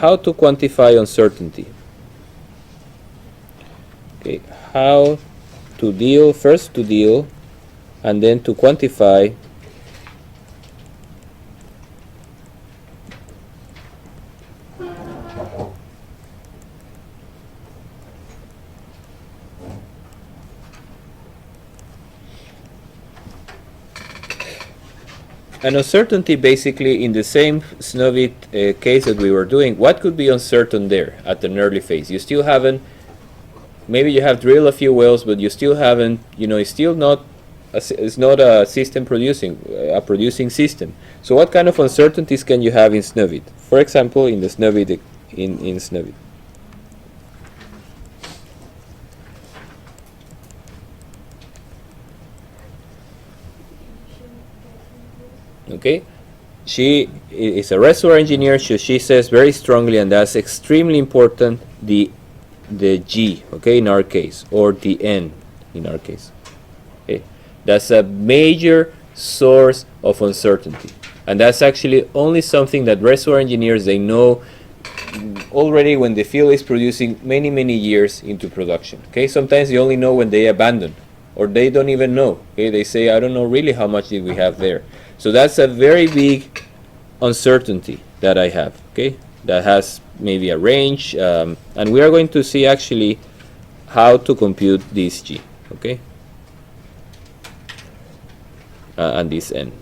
how to quantify uncertainty. Okay, how to deal, first to deal, and then to quantify an uncertainty. Basically, in the same Snowbit case that we were doing, what could be uncertain there at an early phase? You still haven't, maybe you have drilled a few wells, but you still haven't, it's still not, it's not a system producing, a producing system. So what kind of uncertainties can you have in Snowbit? For example, in the Snowbit, in Snowbit. Okay, she is a reservoir engineer, so she says very strongly, and that's extremely important, the G, okay, in our case, or the N in our case. Okay, that's a major source of uncertainty, and that's actually only something that reservoir engineers, they know already when the field is producing many years into production. Okay, sometimes they only know when they abandon, or they don't even know. Okay, they say, I don't know really how much did we have there. So that's a very big uncertainty that I have, okay, that has maybe a range, and we are going to see actually how to compute this G, okay, and this N.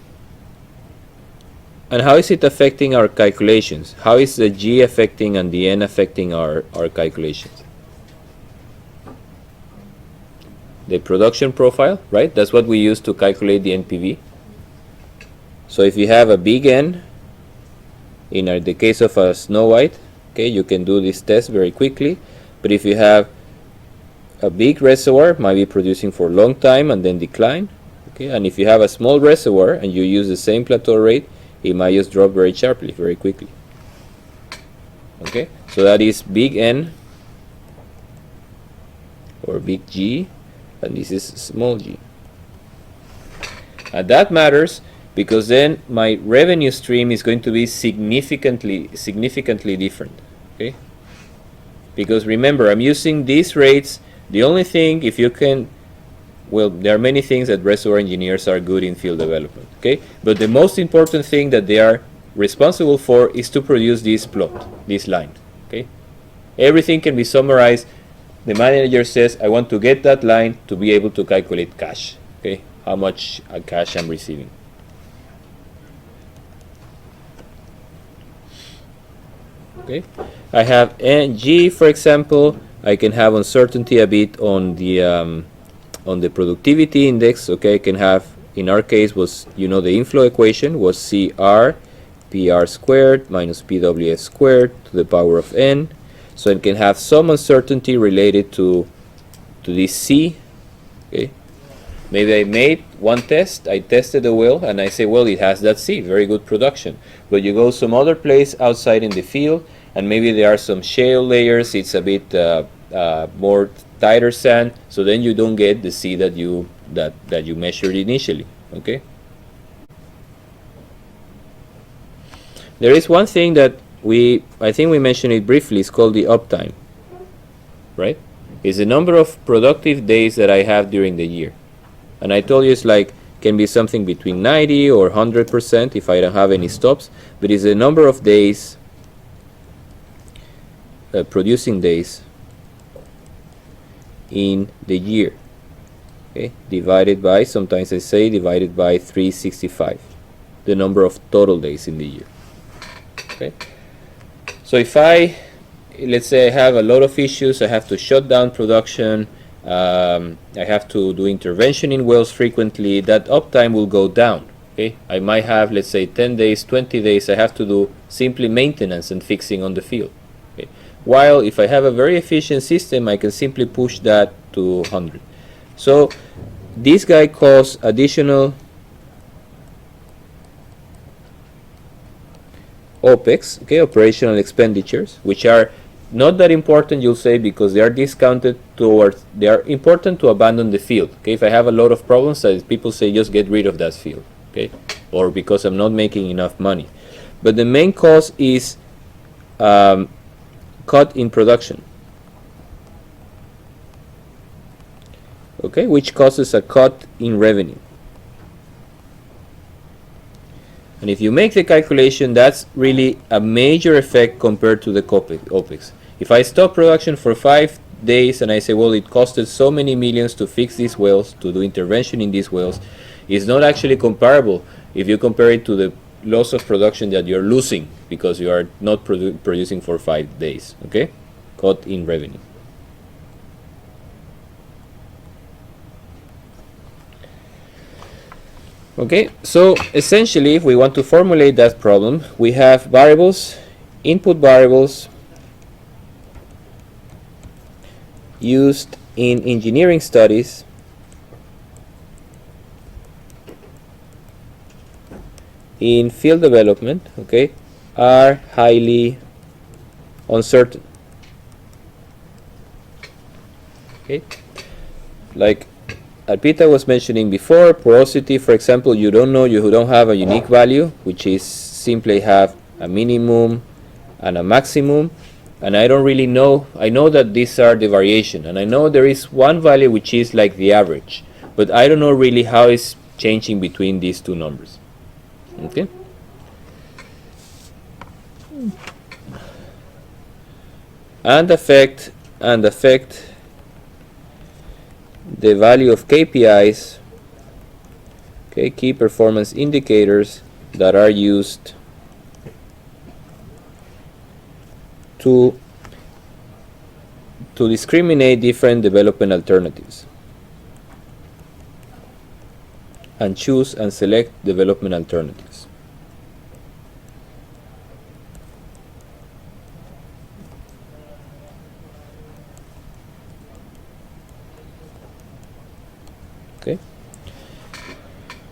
And how is it affecting our calculations? How is the G affecting and the N affecting our calculations? The production profile, right? That's what we use to calculate the NPV. So if you have a big N, in the case of a Snow White, okay, you can do this test very quickly. But if you have a big reservoir, might be producing for a long time and then decline. Okay, and if you have a small reservoir and you use the same plateau rate, it might just drop very sharply, very quickly. Okay, so that is big N or big G, and this is small g. And that matters, because then my revenue stream is going to be significantly different. Okay, because remember, I'm using these rates. The only thing, if you can, well, there are many things that reservoir engineers are good in field development, okay, but the most important thing that they are responsible for is to produce this plot, this line. Okay, everything can be summarized. The manager says, I want to get that line to be able to calculate cash, okay, how much cash I'm receiving. Okay, I have G, for example. I can have uncertainty a bit on the productivity index. Okay, I can have, in our case, was, the inflow equation was CR PR squared minus PWS squared to the power of N. So I can have some uncertainty related to this C. Okay, maybe I made one test, I tested the well, and I say, well, it has that C, very good production. But you go some other place outside in the field, and maybe there are some shale layers, it's a bit more tighter sand, so then you don't get the C that you measured initially. Okay, there is one thing that I think we mentioned it briefly. It's called the uptime, right? It's the number of productive days that I have during the year, and I told you it's like, can be something between 90 or 100% if I don't have any stops, but it's the number of days, producing days in the year, okay, divided by, sometimes I say divided by 365, the number of total days in the year. Okay, so if let's say I have a lot of issues, I have to shut down production, I have to do intervention in wells frequently, that uptime will go down. Okay, I might have, let's say, 10 days, 20 days, I have to do simply maintenance and fixing on the field. Okay, while if I have a very efficient system, I can simply push that to 100. So this guy costs additional OPEX, okay, operational expenditures, which are not that important, you'll say, because they are discounted towards, they are important to abandon the field. Okay, if I have a lot of problems, people say just get rid of that field, okay, or because I'm not making enough money. But the main cost is cut in production. Okay, which causes a cut in revenue. And if you make the calculation, that's really a major effect compared to the OPEX. If I stop production for 5 days and I say, well, it costed so many millions to fix these wells, to do intervention in these wells, it's not actually comparable if you compare it to the loss of production that you're losing because you are not producing for 5 days. Okay, cut in revenue. Okay, so essentially if we want to formulate that problem, we have variables, input variables used in engineering studies in field development, okay, are highly uncertain. Okay, like Alpita was mentioning before, porosity, for example, you don't know, you don't have a unique value, which is simply have a minimum and a maximum, and I don't really know. I know that these are the variation, and I know there is one value which is like the average, but I don't know really how it's changing between these two numbers. Okay. And affect the value of KPIs, okay, key performance indicators that are used to discriminate different development alternatives and choose and select development alternatives. Okay.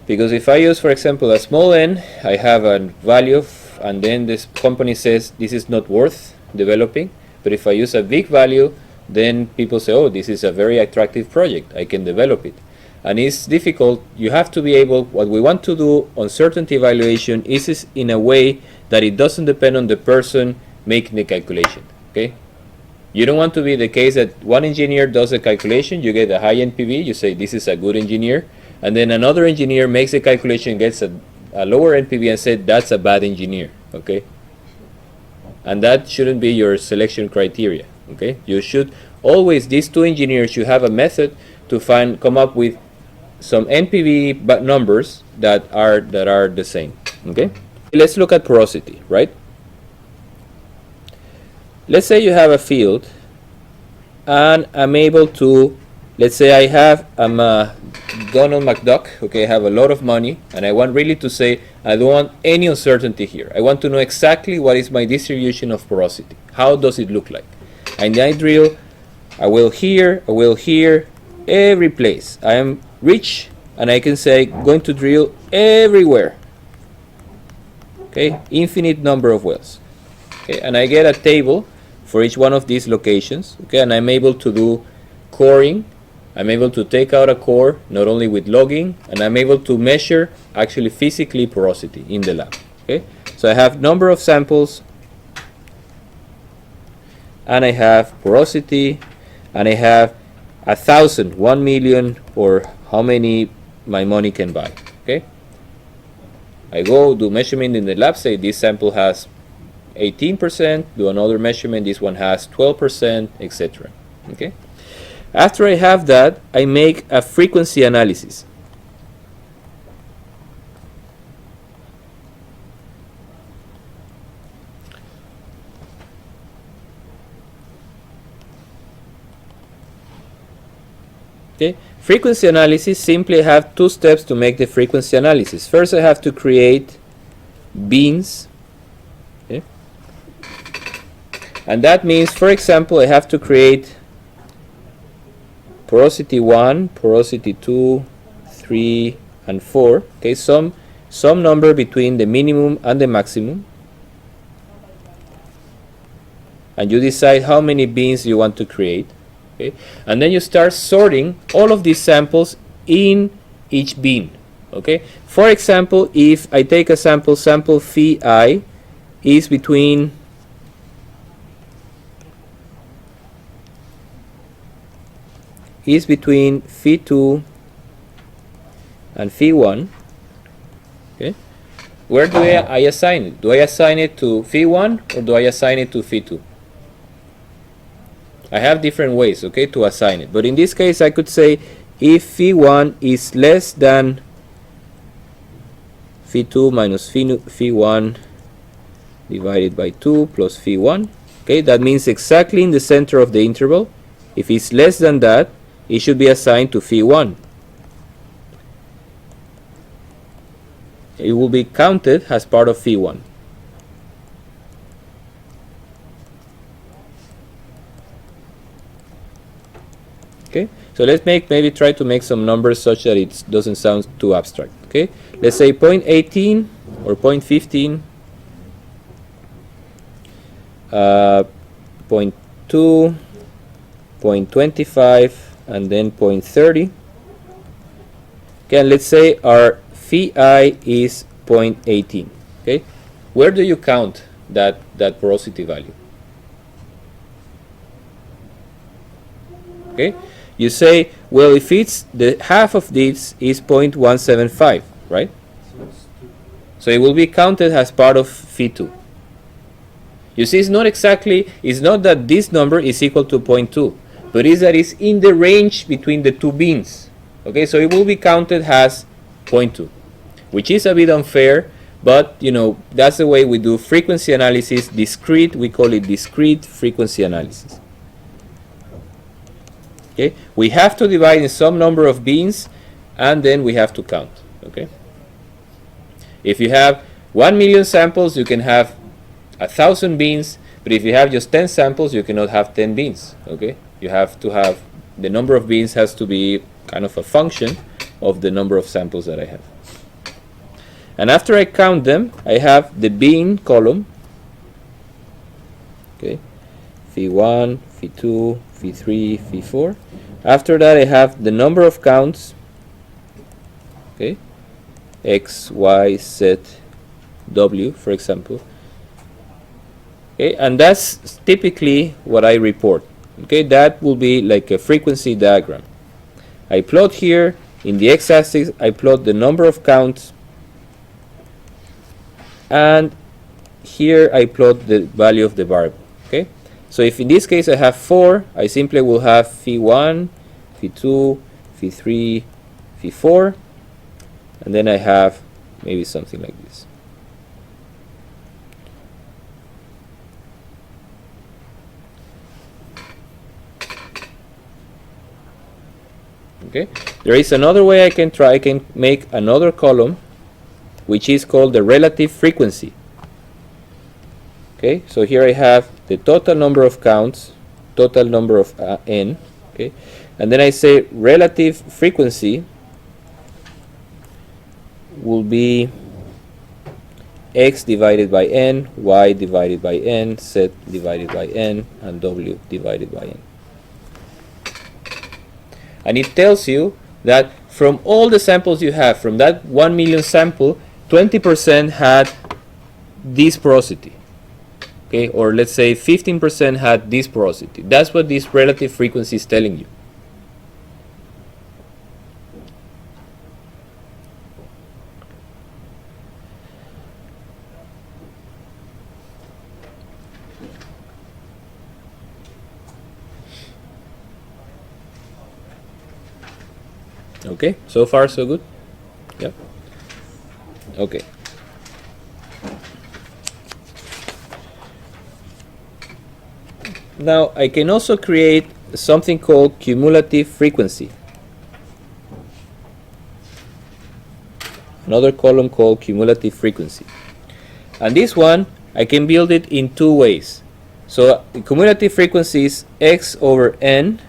Because if I use, for example, a small n, I have a value of, and then this company says this is not worth developing. But if I use a big value, then people say, oh, this is a very attractive project, I can develop it. And it's difficult. You have to be able, what we want to do uncertainty evaluation is in a way that it doesn't depend on the person making the calculation. Okay. You don't want to be the case that one engineer does a calculation, you get a high NPV, you say this is a good engineer, and then another engineer makes a calculation, gets a lower NPV and said that's a bad engineer. Okay. And that shouldn't be your selection criteria. Okay. You should always, these two engineers should have a method to come up with some NPV numbers that are the same. Okay. Let's look at porosity, right? Let's say you have a field and I'm able to, let's say I'm a Donald McDuck, okay, I have a lot of money and I want really to say I don't want any uncertainty here. I want to know exactly what is my distribution of porosity. How does it look like? And I drill a well here, every place. I am rich and I can say going to drill everywhere. Okay, infinite number of wells. Okay, and I get a table for each one of these locations. Okay, and I'm able to do coring. I'm able to take out a core not only with logging, and I'm able to measure actually physically porosity in the lab. Okay, so I have number of samples, and I have porosity, and I have 1,000, 1 million, or how many my money can buy. Okay, I go do measurement in the lab, say this sample has 18%, do another measurement, this one has 12%, etc. Okay. After I have that, I make a frequency analysis. Okay. Frequency analysis simply have two steps to make the frequency analysis. First, I have to create beans. Okay. And that means, for example, I have to create porosity 1, porosity 2, 3, and 4. Okay, some number between the minimum and the maximum. And you decide how many beans you want to create. Okay, and then you start sorting all of these samples in each bean. Okay, for example, if I take a sample phi is between is between phi 2 and phi 1, okay, where do I assign it? Do I assign it to phi 1 or do I assign it to phi 2? I have different ways, okay, to assign it. But in this case, I could say if phi 1 is less than phi 2 minus phi 1 divided by 2 plus phi 1, okay, that means exactly in the center of the interval. If it's less than that, it should be assigned to phi 1. It will be counted as part of phi 1. Okay, so let's maybe try to make some numbers such that it doesn't sound too abstract. Okay, let's say 0.18 or 0.15, 0.2, 0.25, and then 0.30. Okay, and let's say our phi I is 0.18. Okay, where do you count that porosity value? Okay, you say, well, if it's the half of this is 0.175, right? So it will be counted as part of phi 2. You see, it's not that this number is equal to 0.2, but is that it's in the range between the two beans. Okay, so it will be counted as 0.2, which is a bit unfair, but you know, that's the way we do frequency analysis. Discrete, we call it discrete frequency analysis. Okay, we have to divide in some number of beans, and then we have to count. Okay, if you have 1 million samples, you can have 1,000 beans, but if you have just 10 samples, you cannot have 10 beans. Okay, you have to have the number of beans has to be kind of a function of the number of samples that I have. And after I count them, I have the bean column. Okay, phi 1, phi 2, phi 3, phi 4. After that, I have the number of counts. Okay, X, Y, Z, W, for example. Okay, and that's typically what I report. Okay, that will be like a frequency diagram. I plot here in the x-axis, I plot the number of counts, and here I plot the value of the variable. Okay, so if in this case I have 4, I simply will have phi 1, phi 2, phi 3, phi 4, and then I have maybe something like this. Okay, there is another way I can try. I can make another column, which is called the relative frequency. Okay, so here I have the total number of counts, total number of n. Okay, and then I say relative frequency will be x divided by n, y divided by n, z divided by n, and w divided by n. And it tells you that from all the samples you have, from that 1 million sample, 20% had this porosity. Okay, or let's say 15% had this porosity. That's what this relative frequency is telling you. Okay, so far so good? Yeah. Okay. Now I can also create something called cumulative frequency. Another column called cumulative frequency. And this one, I can build it in two ways. So the cumulative frequency is x over n.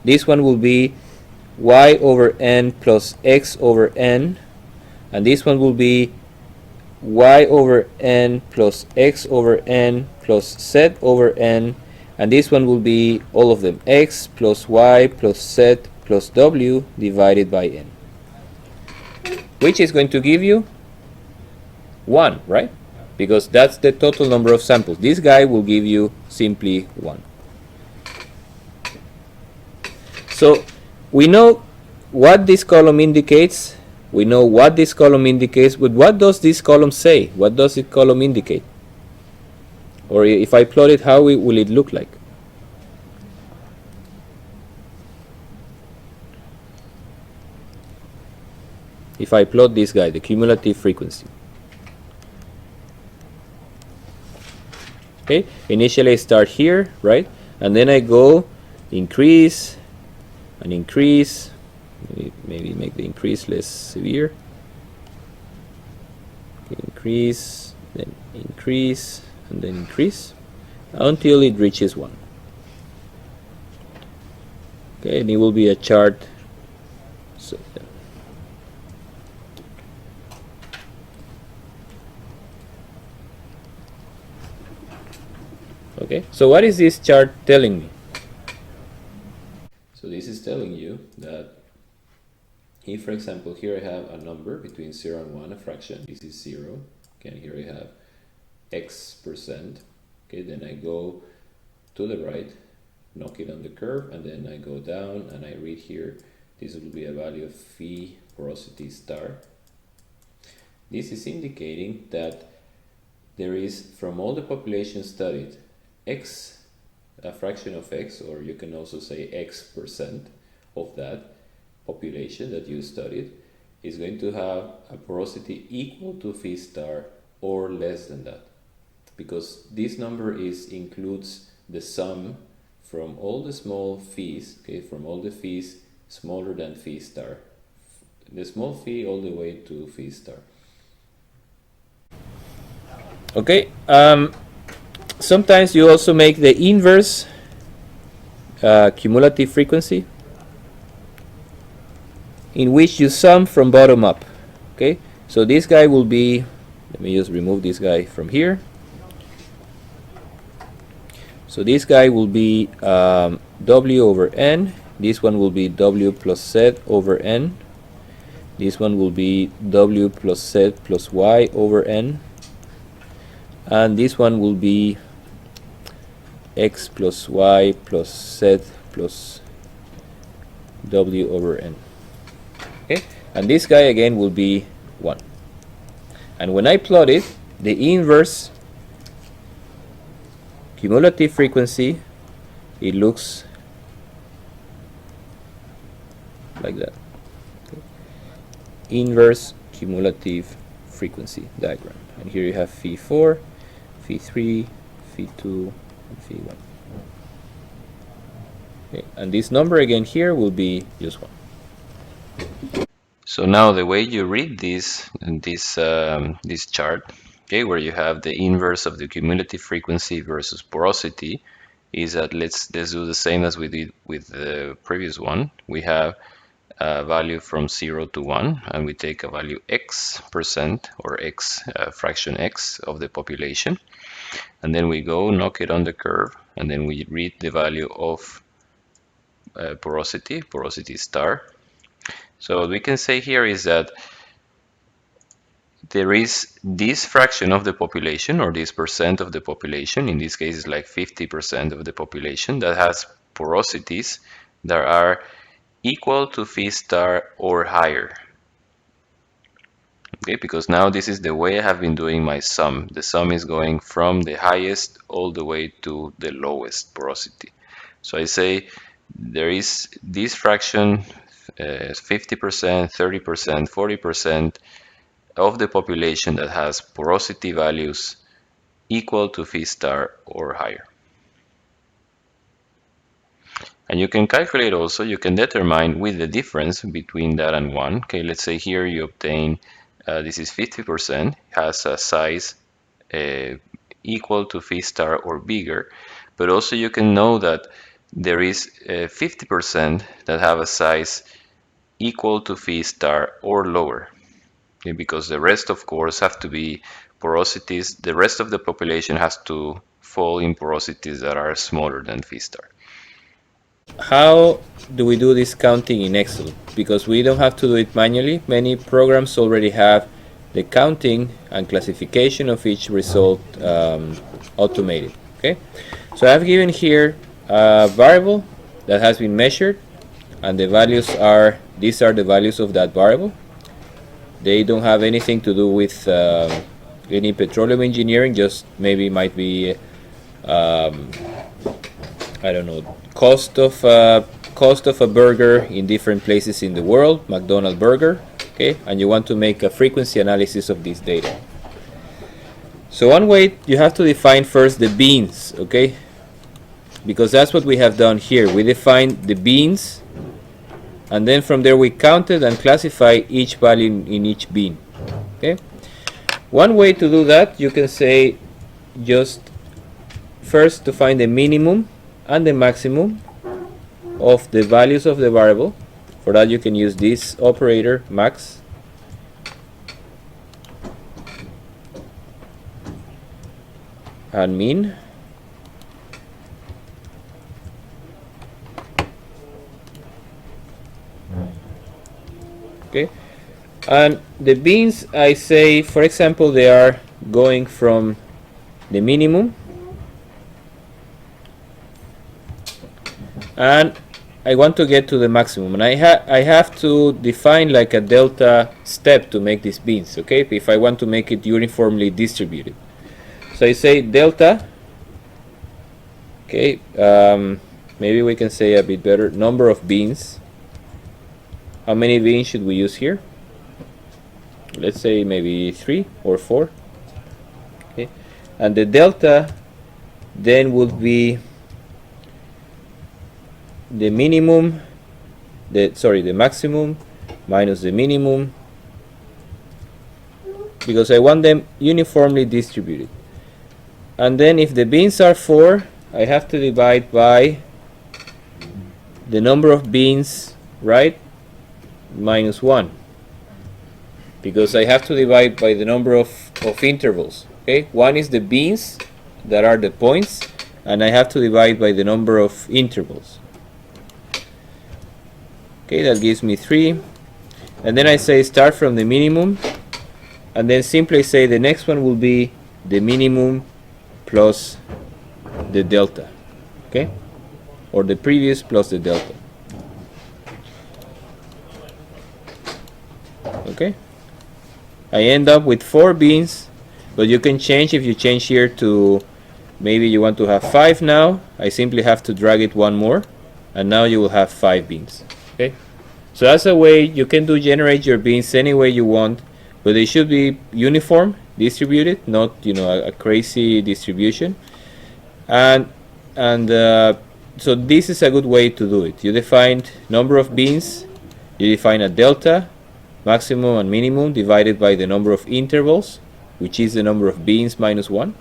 This one will be y over n plus x over n, and this one will be y over n plus x over n plus z over n, and this one will be all of them, x plus y plus z plus w divided by n, which is going to give you 1, right? Because that's the total number of samples. This guy will give you simply 1. So we know what this column indicates. We know what this column indicates, but what does this column say? What does this column indicate? Or if I plot it, how will it look like? If I plot this guy, the cumulative frequency. Okay, initially I start here, right? And then I go increase and increase. Maybe make the increase less severe. Okay, increase, then increase, and then increase until it reaches 1. Okay, and it will be a chart. So, okay, so what is this chart telling me? So this is telling you that if, for example, here I have a number between 0 and 1, a fraction, this is 0, okay, and here I have x%, okay, then I go to the right, knock it on the curve, and then I go down and I read here, this will be a value of phi porosity star. This is indicating that there is, from all the population studied, x, a fraction of x, or you can also say x% of that population that you studied, is going to have a porosity equal to phi star or less than that, because this number includes the sum from all the small phis, okay, from all the phis smaller than phi star, the small phi all the way to phi star. Okay, sometimes you also make the inverse cumulative frequency, in which you sum from bottom up. Okay, so this guy will be, let me just remove this guy from here. So this guy will be W over N. This one will be W plus Z over N. This one will be W plus Z plus Y over N. And this one will be X plus Y plus Z plus W over N. Okay, and this guy again will be 1. And when I plot it, the inverse cumulative frequency, it looks like that. Okay. Inverse cumulative frequency diagram. And here you have phi 4, phi 3, phi 2, and phi 1. Okay. And this number again here will be just 1. So now the way you read this chart, okay, where you have the inverse of the cumulative frequency versus porosity, is that let's do the same as we did with the previous one. We have a value from 0 to 1, and we take a value x% or x fraction x of the population, and then we go knock it on the curve, and then we read the value of porosity star. So what we can say here is that there is this fraction of the population, or this percent of the population, in this case it's like 50% of the population, that has porosities that are equal to phi star or higher. Okay, because now this is the way I have been doing my sum. The sum is going from the highest all the way to the lowest porosity. So I say there is this fraction, 50%, 30%, 40% of the population that has porosity values equal to phi star or higher. And you can calculate also, you can determine with the difference between that and 1. Okay, let's say here you obtain, this is 50%, has a size equal to phi star or bigger, but also you can know that there is 50% that have a size equal to phi star or lower. Okay, because the rest, of course, have to be porosities. The rest of the population has to fall in porosities that are smaller than phi star. How do we do this counting in Excel? Because we don't have to do it manually. Many programs already have the counting and classification of each result automated. Okay, so I've given here a variable that has been measured, and the values are, these are the values of that variable. They don't have anything to do with any petroleum engineering, just maybe might be I don't know, cost of a burger in different places in the world, McDonald's burger, okay, and you want to make a frequency analysis of this data. So one way, you have to define first the beans, okay, because that's what we have done here. We define the beans, and then from there we counted and classify each value in each bean, okay. One way to do that, you can say just first to find the minimum and the maximum of the values of the variable. For that you can use this operator, max, and min. Okay, and the beans, I say, for example, they are going from the minimum, and I want to get to the maximum, and I have to define like a delta step to make these beans, okay, if I want to make it uniformly distributed. So I say delta, okay, maybe we can say a bit better, number of beans. How many beans should we use here? Let's say maybe 3 or 4, okay, and the delta then would be the minimum, the maximum minus the minimum, because I want them uniformly distributed. And then if the beans are 4, I have to divide by the number of beans, right, minus 1, because I have to divide by the number of intervals, okay. 1 is the beans, that are the points, and I have to divide by the number of intervals. Okay, that gives me 3, and then I say start from the minimum, and then simply say the next one will be the minimum plus the delta, okay, or the previous plus the delta, okay. I end up with 4 beans, but you can change. If you change here to, maybe you want to have 5 now, I simply have to drag it 1 more, and now you will have 5 beans. Okay, so that's a way you can generate your beans any way you want, but they should be uniform distributed, not a crazy distribution. And so this is a good way to do it. You define number of beans, you define a delta, maximum and minimum divided by the number of intervals, which is the number of beans minus 1,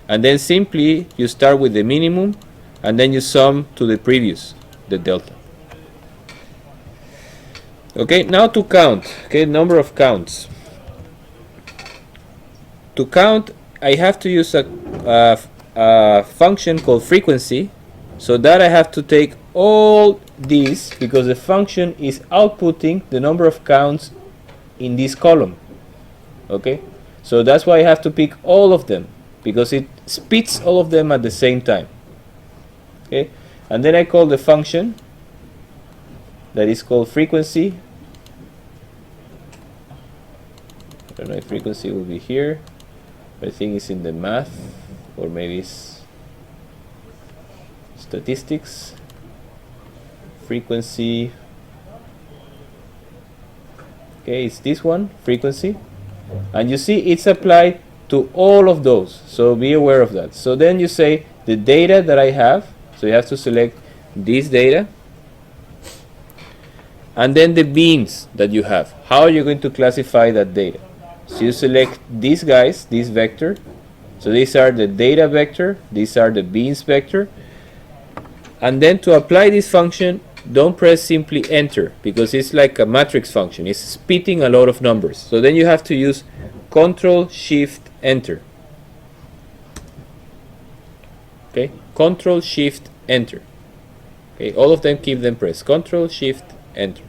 and then simply you start with the minimum and then you sum to the previous, the delta. Okay, now to count, okay, number of counts. To count, I have to use a function called frequency, so that I have to take all these, because the function is outputting the number of counts in this column, okay. So that's why I have to pick all of them, because it spits all of them at the same time, okay. And then I call the function that is called frequency. I don't know if frequency will be here, but I think it's in the math, or maybe it's statistics. Frequency, okay, it's this one, frequency, and you see it's applied to all of those, so be aware of that. So then you say the data that I have, so you have to select this data, and then the beans that you have. How are you going to classify that data? So you select these guys, this vector, so these are the data vector, these are the beans vector, and then to apply this function, don't press simply enter, because it's like a matrix function, it's spitting a lot of numbers. So then you have to use Control Shift Enter, okay, Control Shift Enter, okay, all of them, keep them pressed, Control Shift Enter,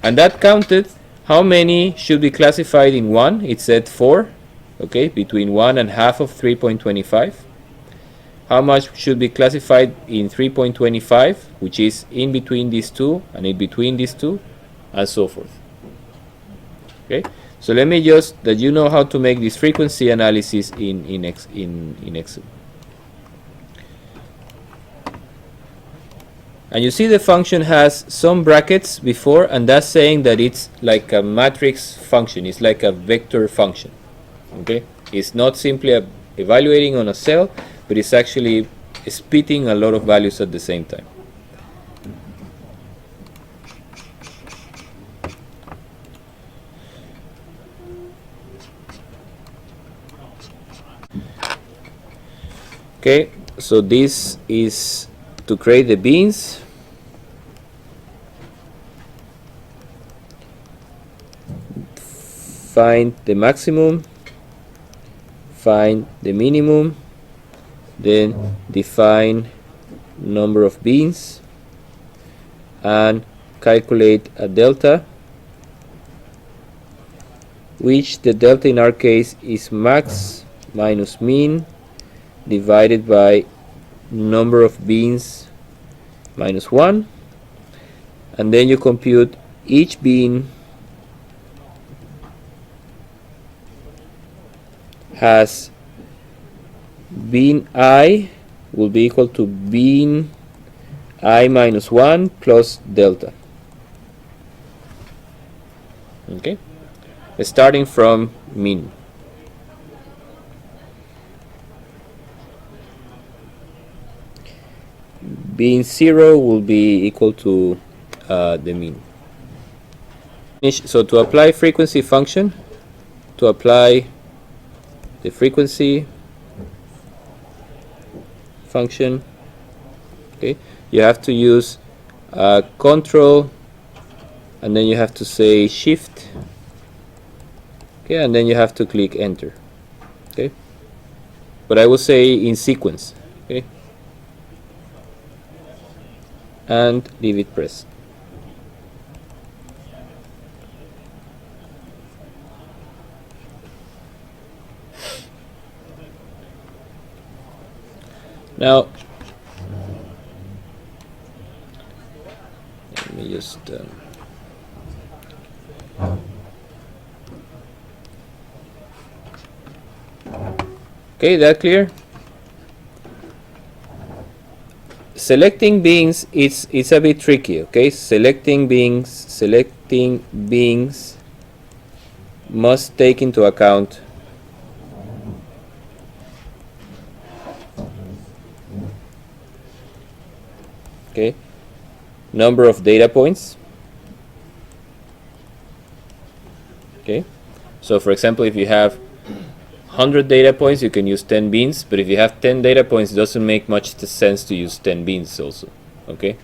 and that counted how many should be classified in 1. It said 4, okay, between 1 and half of 3.25, how much should be classified in 3.25, which is in between these two and in between these two, and so forth. Okay, so let me just that you know how to make this frequency analysis in Excel. And you see the function has some brackets before, and that's saying that it's like a matrix function. It's like a vector function. Okay, it's not simply evaluating on a cell, but it's actually spitting a lot of values at the same time. Okay, so this is to create the beans. Find the maximum, find the minimum, then define number of beans and calculate a delta, which the delta in our case is max minus mean divided by number of beans minus 1, and then you compute each bean has bean I will be equal to bean I minus 1 plus delta. Okay, starting from mean. Being 0 will be equal to the mean. So to apply frequency function, to apply the frequency function, okay, you have to use control, and then you have to say shift, okay, and then you have to click enter. Okay, but I will say in sequence. Okay, and leave it pressed. Now, let me just okay, that clear? Selecting beings, it's a bit tricky. Okay, selecting beings must take into account okay, number of data points. Okay, so for example, if you have 100 data points, you can use 10 beans, but if you have 10 data points, it doesn't make much sense to use 10 beans also. Okay,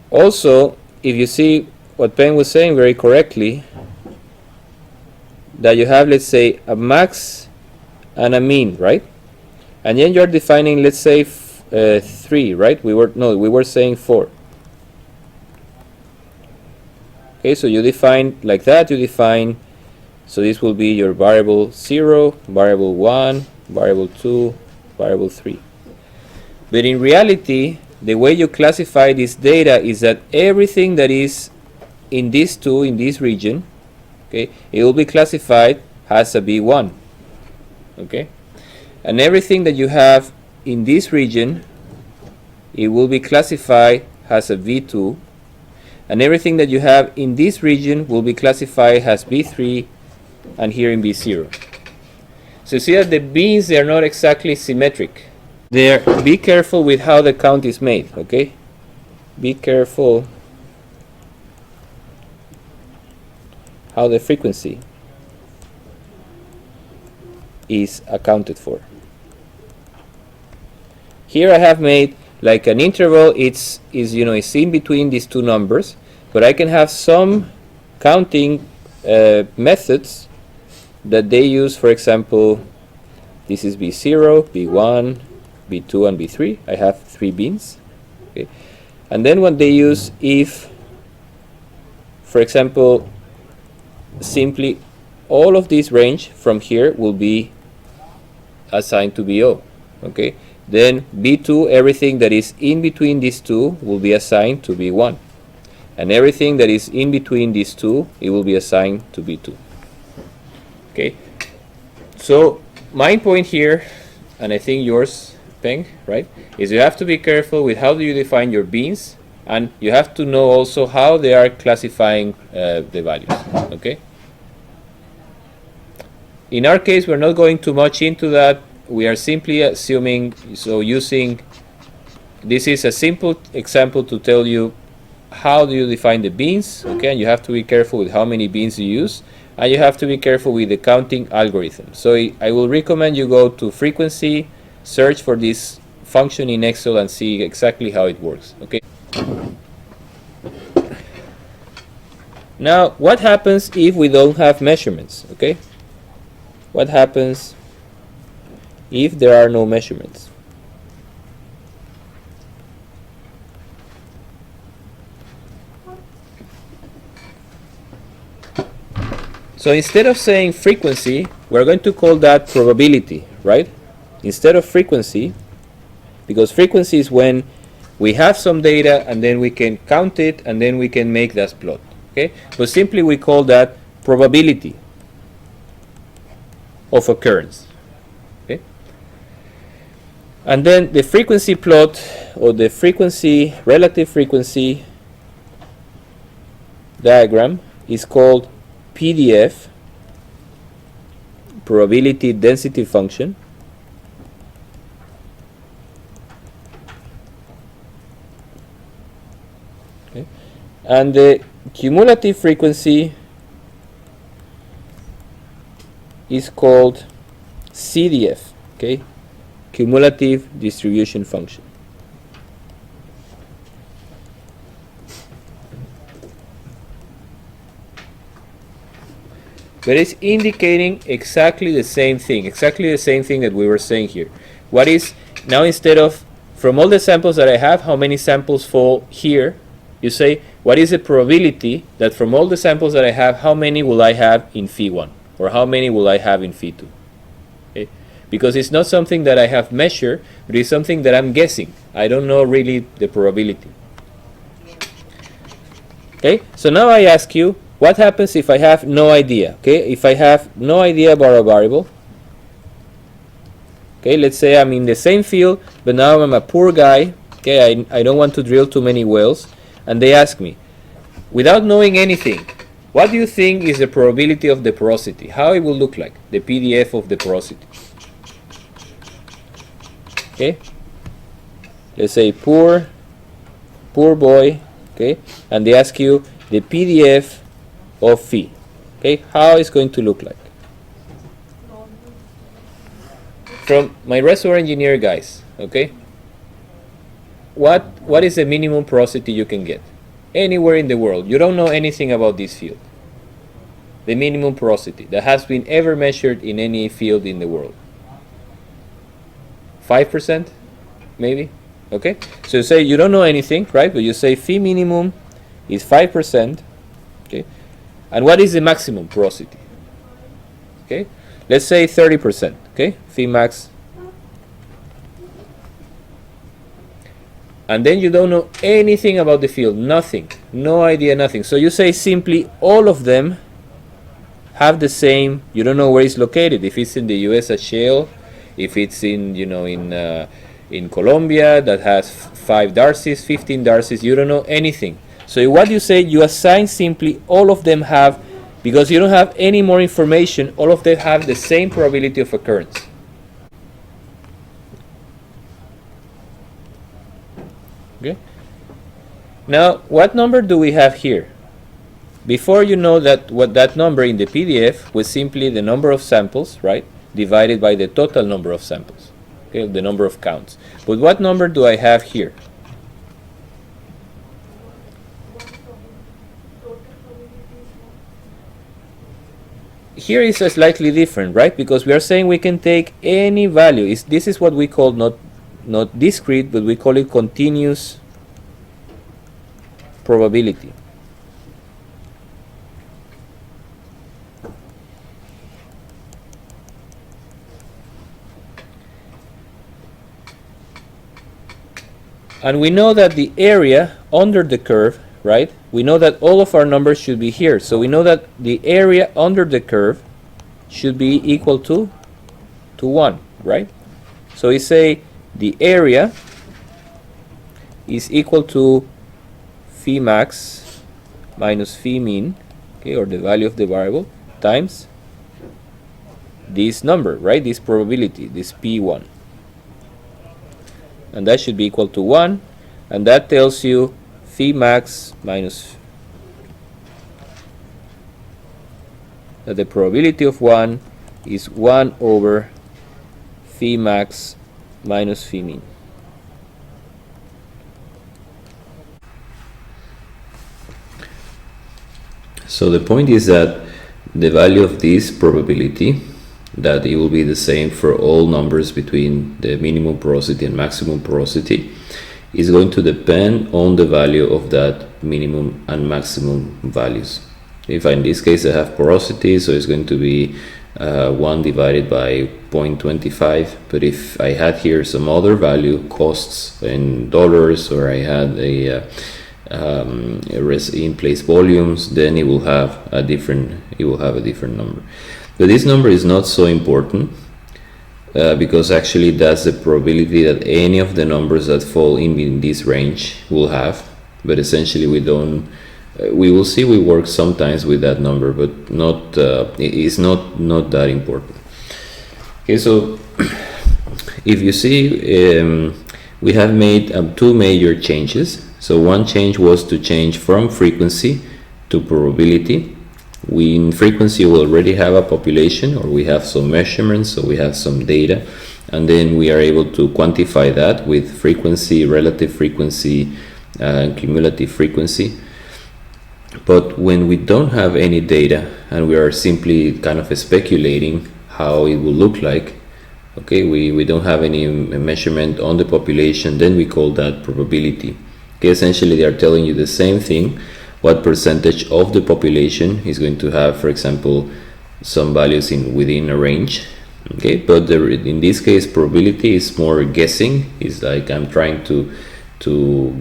also, if you see what Pen was saying very correctly, that you have, let's say, a max and a mean, right? And then you're defining, let's say, 3, right? We were saying 4. Okay, so you define like that. You define, so this will be your variable 0, variable 1, variable 2, variable 3. But in reality, the way you classify this data is that everything that is in this region, okay, it will be classified as a B1. Okay, and everything that you have in this region, it will be classified as a V2, and everything that you have in this region will be classified as B3, and here in B0. So you see that the beans, they are not exactly symmetric. Be careful with how the count is made. Okay, be careful how the frequency is accounted for. Here I have made like an interval. It's in between these two numbers, but I can have some counting methods that they use. For example, this is B0, B1, B2, and B3. I have 3 beans. Okay, and then when they use, if, for example, simply all of this range from here will be assigned to BO. okay, then B2, everything that is in between these two will be assigned to B1. And everything that is in between these two, it will be assigned to B2. Okay, so my point here, and I think yours, Peng, right, is you have to be careful with how do you define your beans, and you have to know also how they are classifying the values. Okay. In our case, we're not going too much into that. We are simply assuming, so using, this is a simple example to tell you how do you define the beans, okay, and you have to be careful with how many beans you use, and you have to be careful with the counting algorithm. So I will recommend you go to frequency, search for this function in Excel and see exactly how it works, okay. Now, what happens if we don't have measurements, okay? What happens if there are no measurements? So instead of saying frequency, we're going to call that probability, right? Instead of frequency, because frequency is when we have some data and then we can count it and then we can make that plot, okay? But simply we call that probability of occurrence, okay? And then the frequency plot, or the frequency, relative frequency diagram, is called PDF, probability density function. Okay. And the cumulative frequency is called CDF, okay, cumulative distribution function. But it's indicating exactly the same thing that we were saying here. What is, now instead of, from all the samples that I have, how many samples fall here, you say, what is the probability that from all the samples that I have, how many will I have in phi1? Or how many will I have in phi2? Okay? Because it's not something that I have measured, but it's something that I'm guessing. I don't know really the probability. Okay, so now I ask you, what happens if I have no idea? Okay, if I have no idea about a variable, okay, let's say I'm in the same field, but now I'm a poor guy, okay, I don't want to drill too many wells, and they ask me, without knowing anything, what do you think is the probability of the porosity? How it will look like, the PDF of the porosity? Okay, let's say poor boy, okay, and they ask you the PDF of phi, okay, how it's going to look like. From my reservoir engineer guys, okay, what is the minimum porosity you can get anywhere in the world? You don't know anything about this field. The minimum porosity that has been ever measured in any field in the world. 5%, maybe. Okay, so you say you don't know anything, right? But you say phi minimum is 5%. Okay, and what is the maximum porosity? Okay, let's say 30%. Okay, phi max. And then you don't know anything about the field, nothing, no idea, nothing. So you say simply all of them have the same. You don't know where it's located. If it's in the U.S. a shale, if it's in, you know, in Colombia that has 5 darcies, 15 darcies, you don't know anything. So what you say, you assign simply all of them have, because you don't have any more information, all of them have the same probability of occurrence. Okay. Now, what number do we have here? Before, you know that what that number in the PDF was simply the number of samples, right, divided by the total number of samples, okay, the number of counts. But what number do I have here? Here is a slightly different, right? Because we are saying we can take any value. This is what we call not discrete, but we call it continuous probability. And we know that the area under the curve, right? We know that all of our numbers should be here. So we know that the area under the curve should be equal to 1, right? So we say the area is equal to phi max minus phi mean, okay, or the value of the variable, times this number, right? This probability, this P1. And that should be equal to 1, and that tells you phi max minus that the probability of 1 is 1 over phi max minus phi mean. So the point is that the value of this probability, that it will be the same for all numbers between the minimum porosity and maximum porosity, is going to depend on the value of that minimum and maximum values. If in this case I have porosity, so it's going to be 1 divided by 0.25, but if I had here some other value, costs in dollars, or I had in place volumes, then it will have a different number. But this number is not so important because actually that's the probability that any of the numbers that fall in this range will have. But essentially we will see we work sometimes with that number, but not it's not that important. Okay, so if you see, we have made 2 major changes. So one change was to change from frequency to probability. In frequency we already have a population, or we have some measurements, so we have some data, and then we are able to quantify that with frequency, relative frequency, cumulative frequency. But when we don't have any data and we are simply kind of speculating how it will look like, okay, we don't have any measurement on the population, then we call that probability. Okay, essentially they are telling you the same thing, what percentage of the population is going to have, for example, some values within a range. Okay, but in this case probability is more guessing. It's like I'm trying to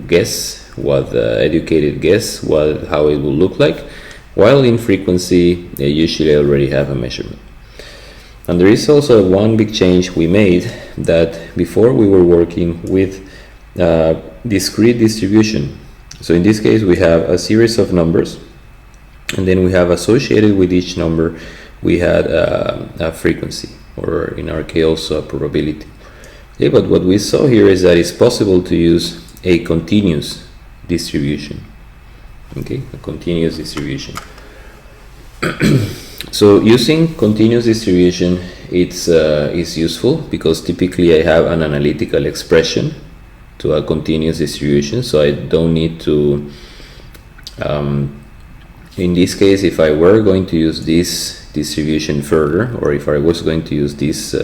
guess, what educated guess how it will look like, while in frequency they usually already have a measurement. And there is also one big change we made, that before we were working with discrete distribution. So in this case we have a series of numbers, and then we have associated with each number we had a frequency, or in our case also a probability. Okay, but what we saw here is that it's possible to use a continuous distribution. Okay, a continuous distribution. So using continuous distribution, it's useful because typically I have an analytical expression to a continuous distribution, so I don't need to in this case, if I were going to use this distribution further, or if I was going to use this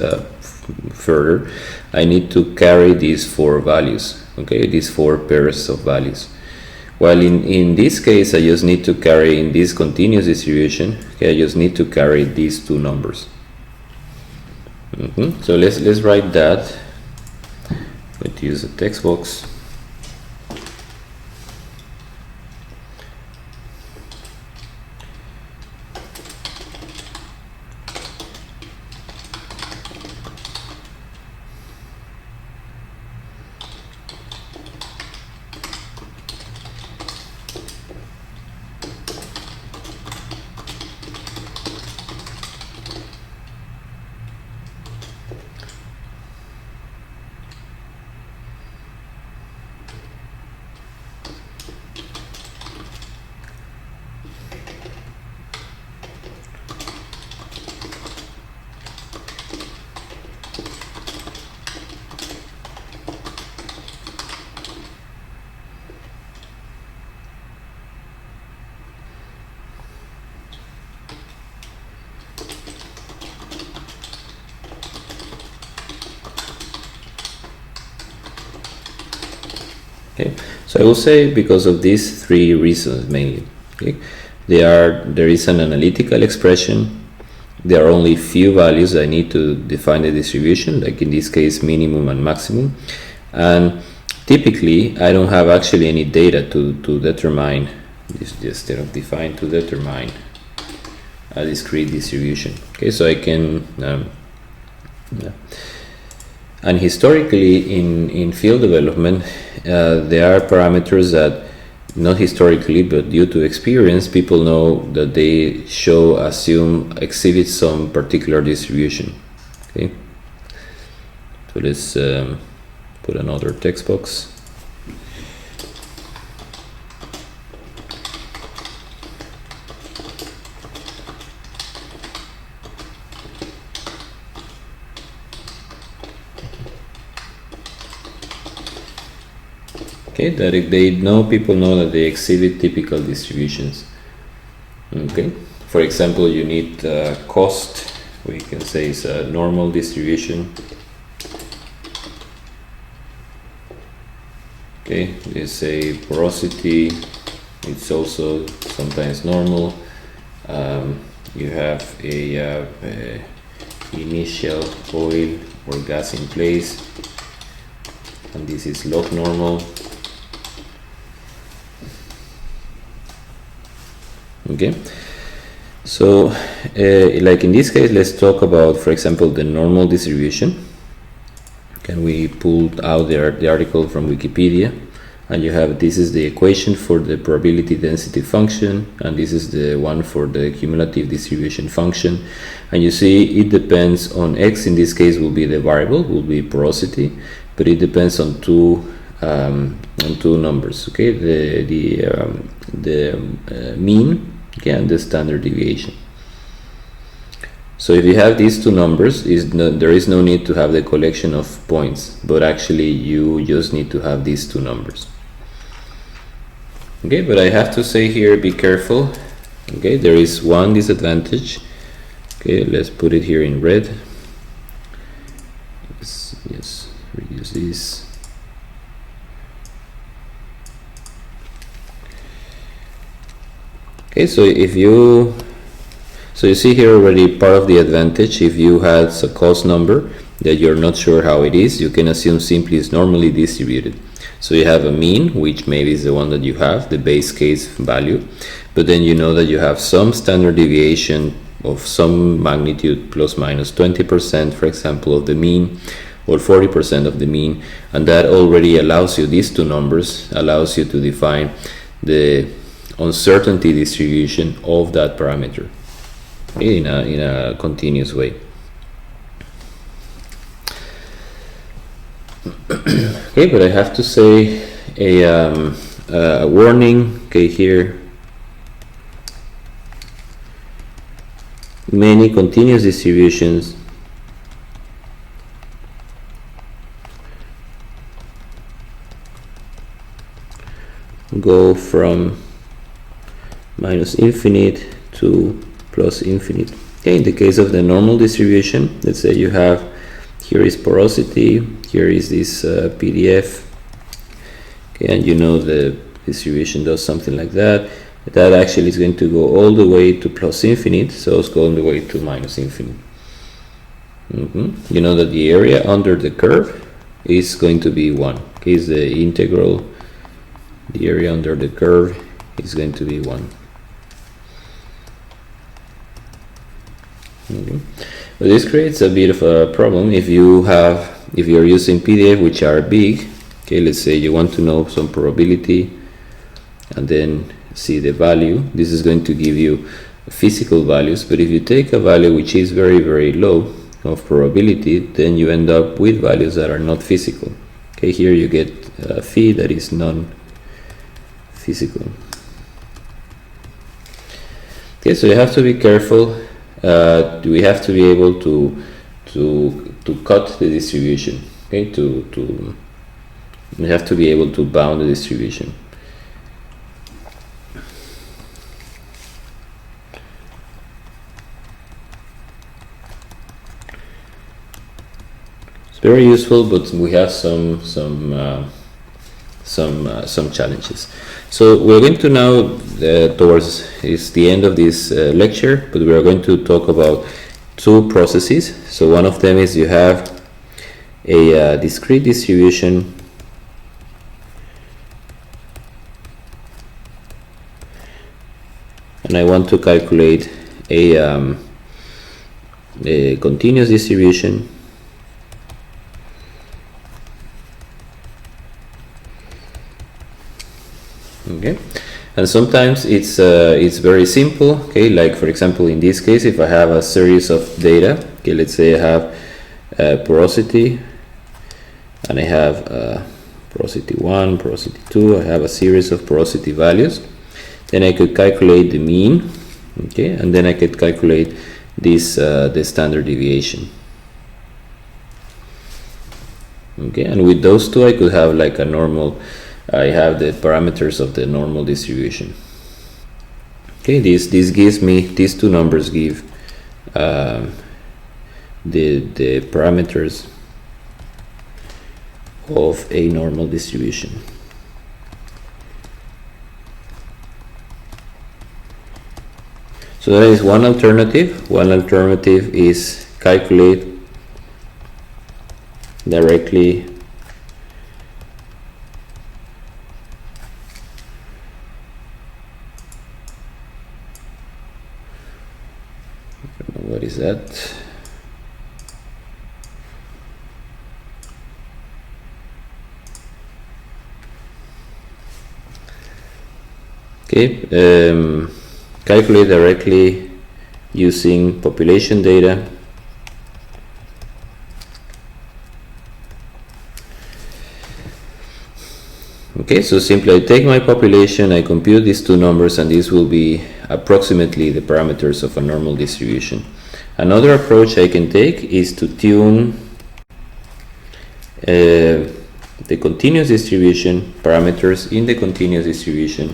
further, I need to carry these 4 values, okay, these 4 pairs of values. While in this case I just need to carry, in this continuous distribution, okay, I just need to carry these 2 numbers. So let's write that. Let's use a text box. Okay, so I will say because of these 3 reasons mainly. Okay, there is an analytical expression. There are only few values I need to define the distribution, like in this case minimum and maximum, and typically I don't have actually any data to determine this, instead of define, to determine a discrete distribution. Okay, so I can yeah. And historically in field development, there are parameters that, not historically but due to experience, people know that they exhibit some particular distribution. Okay, so let's put another text box. Okay, that people know that they exhibit typical distributions. Okay, for example, you need cost, we can say it's a normal distribution. Okay, they say porosity, it's also sometimes normal. You have a initial oil or gas in place, and this is log normal. Okay, so like in this case, let's talk about, for example, the normal distribution. Can we pull out the article from Wikipedia, and you have, this is the equation for the probability density function, and this is the one for the cumulative distribution function, and you see it depends on x. In this case will be the variable, will be porosity, but it depends on two numbers. Okay, the mean, okay, and the standard deviation. So if you have these two numbers, there is no need to have the collection of points, but actually you just need to have these two numbers. Okay, but I have to say here, be careful. Okay, there is one disadvantage. Okay, let's put it here in red. Yes, reduce this. Okay, so you see here already part of the advantage. If you had a cost number that you're not sure how it is, you can assume simply it's normally distributed. So you have a mean, which maybe is the one that you have, the base case value, but then you know that you have some standard deviation of some magnitude, plus minus 20%, for example, of the mean, or 40% of the mean, and that already allows you, these two numbers allows you to define the uncertainty distribution of that parameter in a continuous way. Okay, but I have to say a warning. Okay, here many continuous distributions go from minus infinite to plus infinite. Okay, in the case of the normal distribution, let's say you have, here is porosity, here is this PDF, okay, and you know the distribution does something like that. That actually is going to go all the way to plus infinite, so it's going all the way to minus infinite. You know that the area under the curve is going to be 1. Okay, is the integral, the area under the curve is going to be 1. But this creates a bit of a problem if you're using PDF which are big. Okay, let's say you want to know some probability and then see the value. This is going to give you physical values, but if you take a value which is very, very low of probability, then you end up with values that are not physical. Okay, here you get a phi that is non-physical. Okay, so you have to be careful. We have to be able to cut the distribution. Okay, we have to be able to bound the distribution. It's very useful, but we have some challenges. So we're going to now towards the end of this lecture, but we are going to talk about two processes. So one of them is you have a discrete distribution and I want to calculate a continuous distribution. Okay, and sometimes it's very simple. Okay, like for example in this case, if I have a series of data, okay, let's say I have porosity, and I have porosity 1, porosity 2, I have a series of porosity values, then I could calculate the mean, okay, and then I could calculate this the standard deviation. Okay, and with those two I could have like a normal, I have the parameters of the normal distribution. Okay, this gives me, these two numbers give the parameters of a normal distribution. So that is one alternative. One alternative is calculate directly what is that? Okay, calculate directly using population data. Okay, so simply I take my population, I compute these two numbers, and these will be approximately the parameters of a normal distribution. Another approach I can take is to tune the continuous distribution parameters in the continuous distribution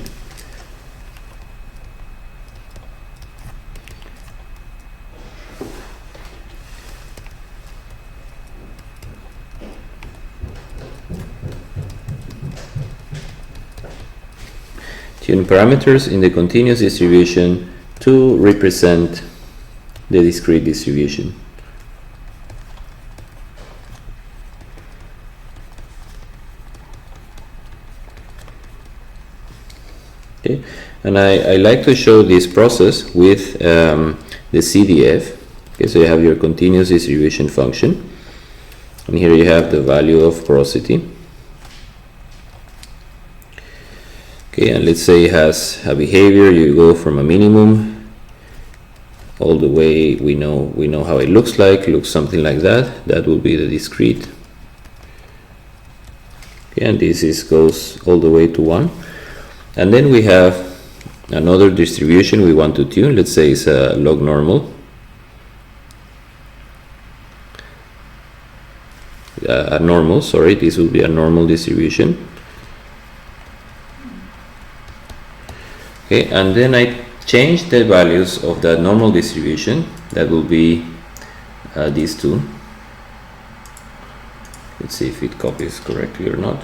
parameters in the continuous distribution to represent the discrete distribution. Okay, and I like to show this process with the CDF. Okay, so you have your continuous distribution function, and here you have the value of porosity. Okay, and let's say it has a behavior. You go from a minimum all the way. We know how it looks like. It looks something like that. That will be the discrete. Okay, and this goes all the way to 1. And then we have another distribution we want to tune. Let's say it's a log normal. A normal. Sorry, this will be a normal distribution. Okay, and then I change the values of that normal distribution. That will be these two. Let's see if it copies correctly or not.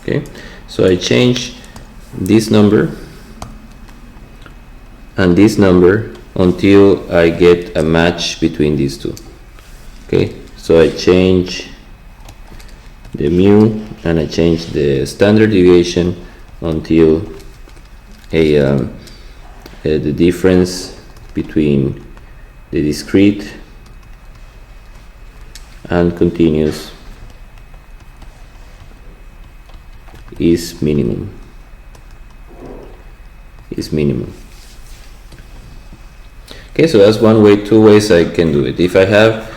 Okay, so I change this number and this number until I get a match between these two. Okay, so I change the mu and I change the standard deviation until the difference between the discrete and continuous is minimum. Okay, so that's one way. Two ways I can do it. If I have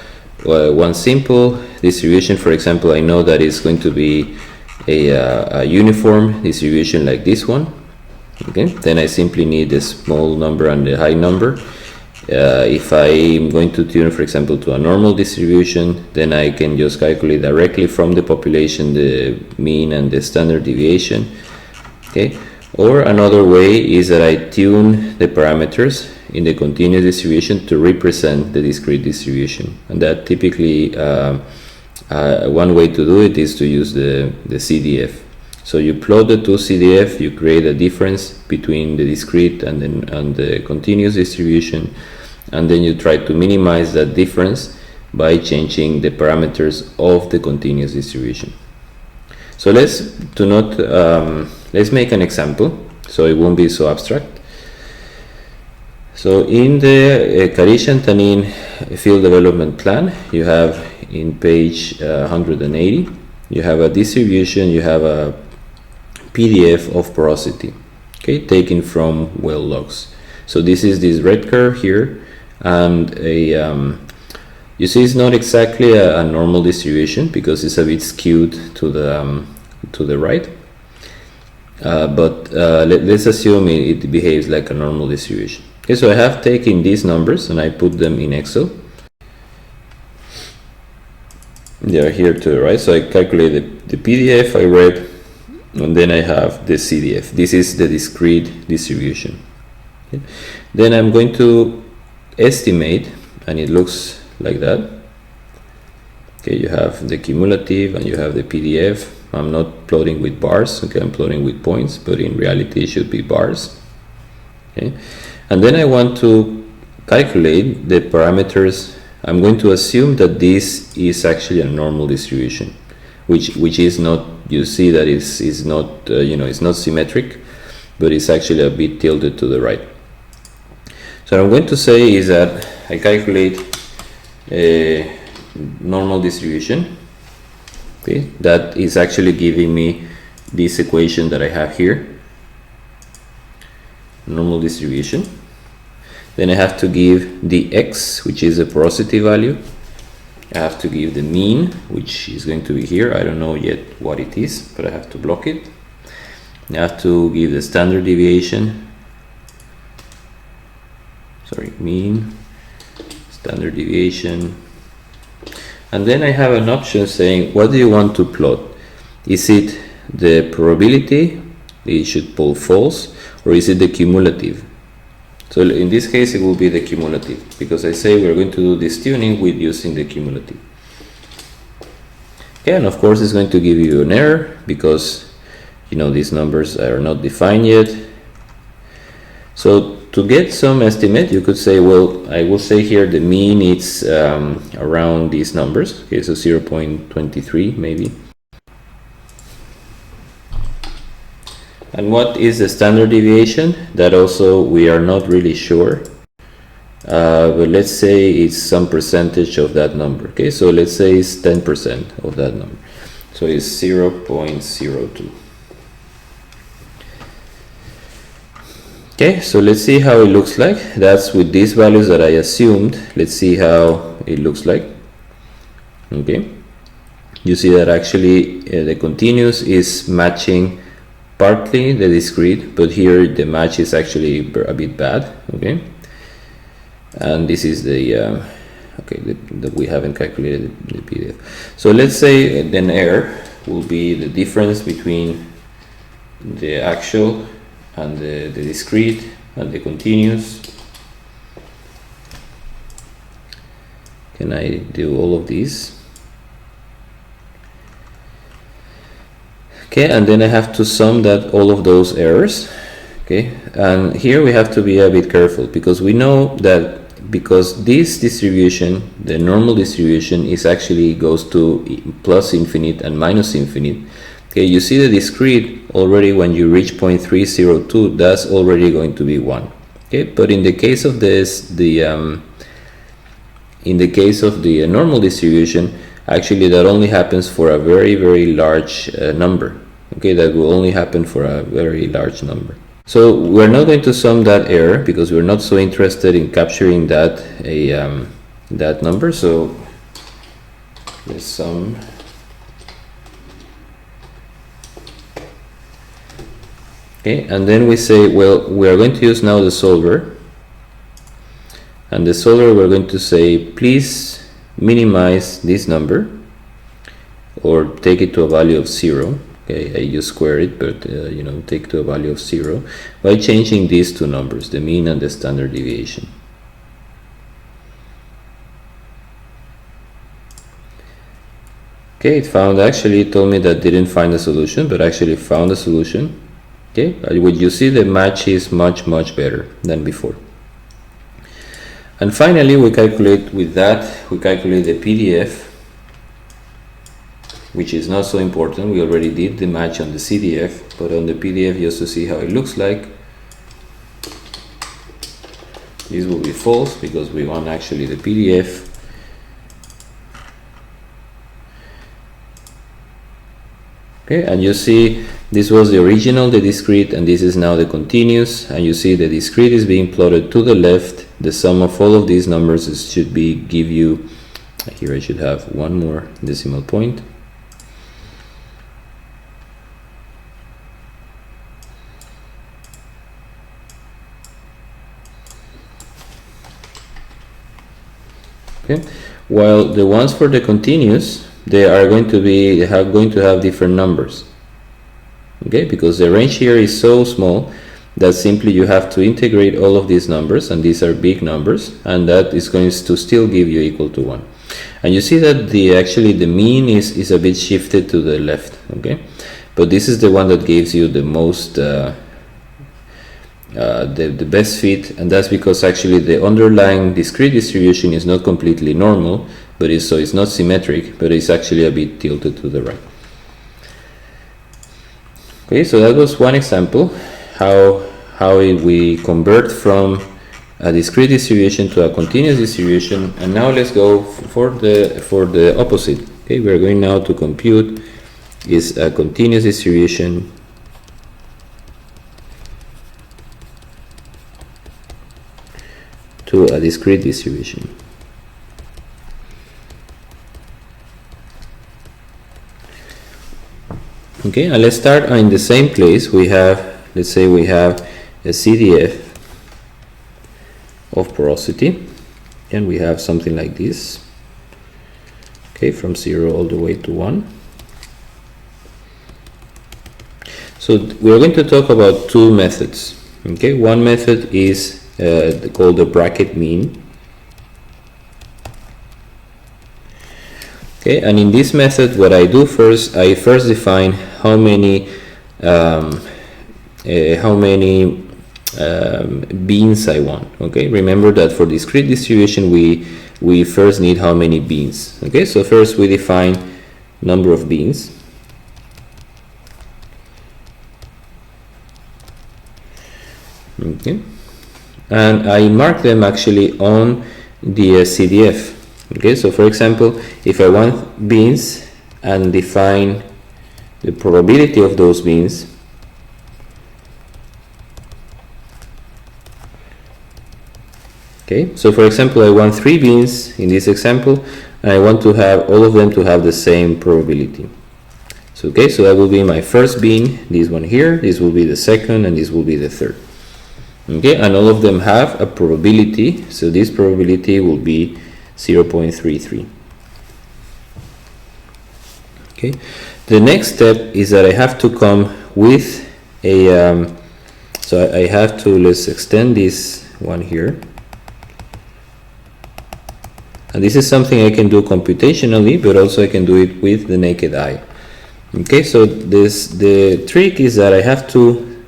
one simple distribution, for example, I know that it's going to be a uniform distribution like this one. Okay, then I simply need the small number and the high number. If I'm going to tune, for example, to a normal distribution, then I can just calculate directly from the population the mean and the standard deviation. Okay, or another way is that I tune the parameters in the continuous distribution to represent the discrete distribution, and that typically one way to do it is to use the CDF. So you plot the two CDF, you create a difference between the discrete and the continuous distribution, and then you try to minimize that difference by changing the parameters of the continuous distribution. So let's make an example so it won't be so abstract. So in the Karish-Tanin field development plan, you have in page 180, you have a distribution, you have a PDF of porosity, okay, taken from well logs. So this is this red curve here, and you see it's not exactly a normal distribution because it's a bit skewed to the right, but let's assume it behaves like a normal distribution. Okay, so I have taken these numbers and I put them in Excel. They are here to the right, so I calculate the PDF I read, and then I have the CDF. This is the discrete distribution. Okay. Then I'm going to estimate, and it looks like that. Okay, you have the cumulative and you have the PDF. I'm not plotting with bars, okay, I'm plotting with points, but in reality it should be bars. Okay, and then I want to calculate the parameters. I'm going to assume that this is actually a normal distribution, which is not. You see that is not it's not symmetric, but it's actually a bit tilted to the right. So what I'm going to say is that I calculate a normal distribution. Okay, that is actually giving me this equation that I have here. Normal distribution. Then I have to give the x, which is a porosity value. I have to give the mean, which is going to be here. I don't know yet what it is, but I have to block it. I have to give the standard deviation. Sorry, mean, standard deviation. And then I have an option saying, what do you want to plot? Is it the probability, it should pull false, or is it the cumulative? So in this case it will be the cumulative, because I say we're going to do this tuning with using the cumulative. Okay, and of course it's going to give you an error because these numbers are not defined yet. So to get some estimate, you could say, well, I will say here the mean is around these numbers. Okay, so 0.23 maybe. And what is the standard deviation? That also we are not really sure, but let's say it's some percentage of that number. Okay, so let's say it's 10% of that number, so it's 0.02. Okay, so let's see how it looks like. That's with these values that I assumed. Let's see how it looks like. Okay, you see that actually the continuous is matching partly the discrete, but here the match is actually a bit bad. Okay, and this is the that we haven't calculated the PDF. So let's say then error will be the difference between the actual and the discrete and the continuous. Can I do all of these? Okay, and then I have to sum that all of those errors. Okay, and here we have to be a bit careful because we know that because this distribution, the normal distribution, is actually goes to plus infinite and minus infinite. Okay, you see the discrete already when you reach 0.302, that's already going to be 1. Okay, but in the case of this, in the case of the normal distribution, actually that only happens for a very, very large number. Okay, that will only happen for a very large number. So we're not going to sum that error because we're not so interested in capturing that that number. So let's sum. Okay, and then we say, well, we are going to use now the solver, and the solver we're going to say, please minimize this number or take it to a value of 0. Okay, I just square it, but take to a value of 0 by changing these two numbers, the mean and the standard deviation. Okay, it told me that didn't find a solution, but actually found a solution. Okay, what you see, the match is much better than before. And finally, we calculate the PDF, which is not so important. We already did the match on the CDF, but on the PDF, just to see how it looks like, this will be false because we want actually the PDF. Okay, and you see this was the original, the discrete, and this is now the continuous, and you see the discrete is being plotted to the left. The sum of all of these numbers should give you, here I should have one more decimal point. Okay, while the ones for the continuous, they are going to have different numbers. Okay, because the range here is so small that simply you have to integrate all of these numbers, and these are big numbers, and that is going to still give you equal to 1. And you see that the mean is a bit shifted to the left. Okay, but this is the one that gives you the most the best fit, and that's because actually the underlying discrete distribution is not completely normal, but it's not symmetric, but it's actually a bit tilted to the right. Okay, so that was one example how we convert from a discrete distribution to a continuous distribution. And now let's go for the opposite. Okay, we're going now to compute is a continuous distribution to a discrete distribution. Okay, and let's start in the same place. Let's say we have a CDF of porosity, and we have something like this. Okay, from 0 all the way to 1. So we're going to talk about two methods. Okay, one method is called the bracket mean. Okay, and in this method, what I do first, I define how many beans I want. Okay, remember that for discrete distribution, we first need how many beans. Okay, so first we define number of beans. Okay, and I mark them actually on the CDF. Okay, so for example, if I want beans and define the probability of those beans, okay, so for example, I want 3 beans in this example, and I want to have all of them to have the same probability. So okay, so that will be my first bean, this one here, this will be the second, and this will be the third. Okay, and all of them have a probability, so this probability will be 0.33. Okay, the next step is that I have to come with a so I have to, let's extend this one here, and this is something I can do computationally, but also I can do it with the naked eye. Okay, so the trick is that I have to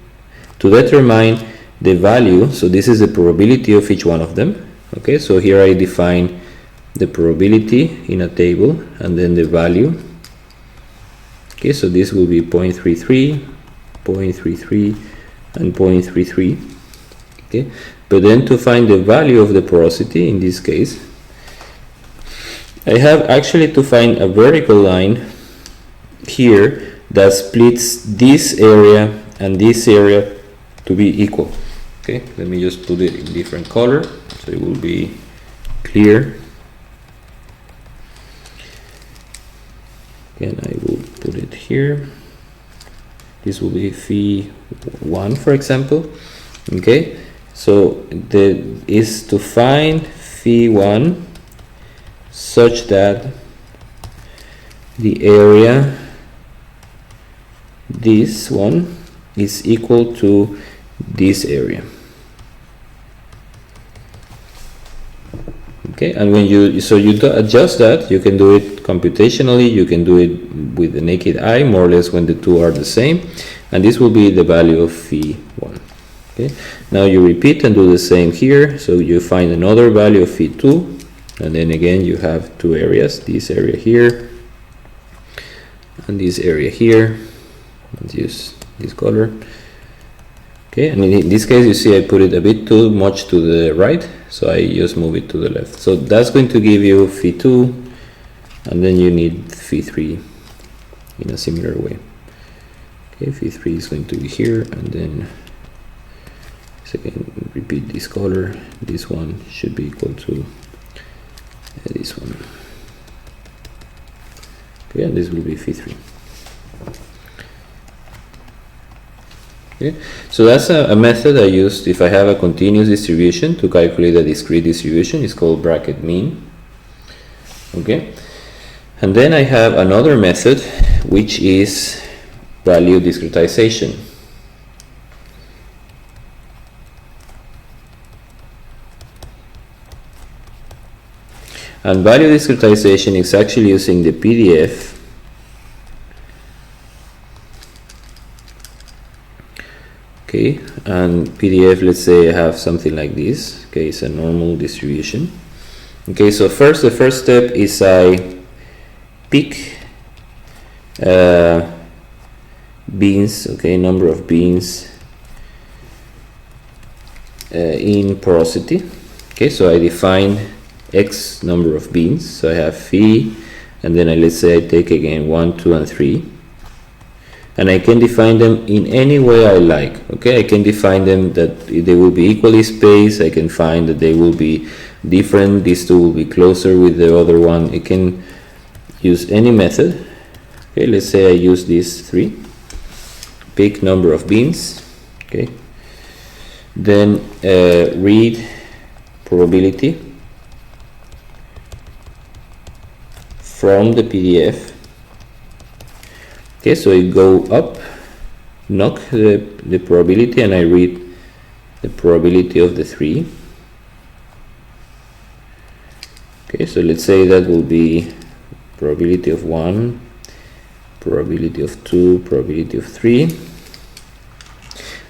determine the value, so this is the probability of each one of them. Okay, so here I define the probability in a table, and then the value. Okay, so this will be 0.33, 0.33, and 0.33. Okay, but then to find the value of the porosity in this case, I have actually to find a vertical line here that splits this area and this area to be equal. Okay, let me just put it in different color so it will be clear. And I will put it here. This will be phi 1, for example. Okay, so is to find phi 1 such that the area, this one, is equal to this area. Okay, and when you adjust that, you can do it computationally, you can do it with the naked eye, more or less when the two are the same, and this will be the value of phi1. Okay, now you repeat and do the same here, so you find another value of phi2, and then again you have two areas, this area here and this area here. Let's use this color. Okay, and in this case you see I put it a bit too much to the right, so I just move it to the left. So that's going to give you phi2, and then you need phi3 in a similar way. Okay, phi3 is going to be here, and then again repeat this color. This one should be equal to this one. Okay, and this will be phi3. Okay, so that's a method I used if I have a continuous distribution to calculate a discrete distribution. It's called bracket mean. Okay, and then I have another method which is value discretization. And value discretization is actually using the PDF okay, and PDF, let's say I have something like this. Okay, it's a normal distribution. Okay, so the first step is I pick beans, okay, number of beans in porosity. Okay, so I define X number of beans, so I have phi, and then let's say I take again 1, 2, and 3. And I can define them in any way I like. Okay, I can define them that they will be equally spaced. I can find that they will be different. These two will be closer with the other one. I can use any method. Okay, let's say I use these 3. Pick number of beans. Okay, then read probability from the PDF. Okay, so I go up, knock the probability, and I read the probability of the 3. Okay, so let's say that will be probability of 1, probability of 2, probability of 3.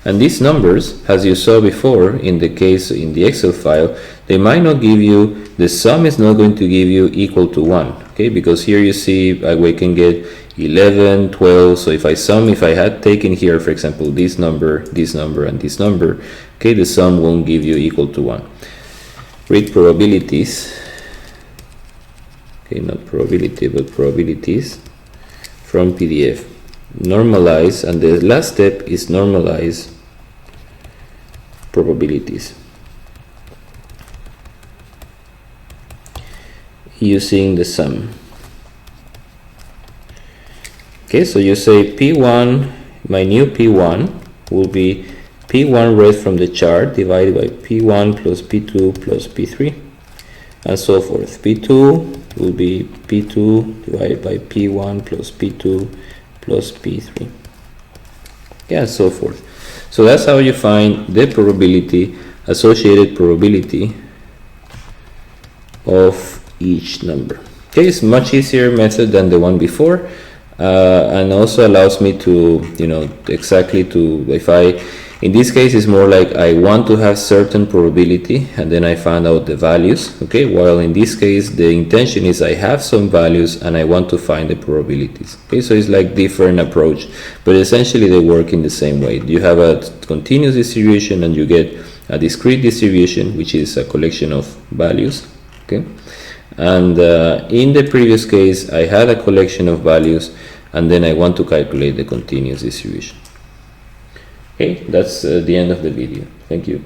And these numbers, as you saw before in the case in the Excel file, they might not give you, the sum is not going to give you equal to 1. Okay, because here you see we can get 11, 12, so if I had taken here, for example, this number, and this number, okay, the sum won't give you equal to 1. Read probabilities, okay, not probability, but probabilities from PDF. Normalize, and the last step is normalize probabilities using the sum. Okay, so you say P1, my new P1 will be P1 read from the chart divided by P1 plus P2 plus P3, and so forth. P2 will be P2 divided by P1 plus P2 plus P3. Yeah, and so forth. So that's how you find the probability, associated probability of each number. Okay, it's much easier method than the one before. And also allows me to, exactly to, in this case it's more like I want to have certain probability and then I find out the values, okay, while in this case the intention is I have some values and I want to find the probabilities. Okay, so it's like different approach, but essentially they work in the same way. You have a continuous distribution and you get a discrete distribution, which is a collection of values, okay. And in the previous case I had a collection of values and then I want to calculate the continuous distribution. Okay, that's the end of the video. Thank you.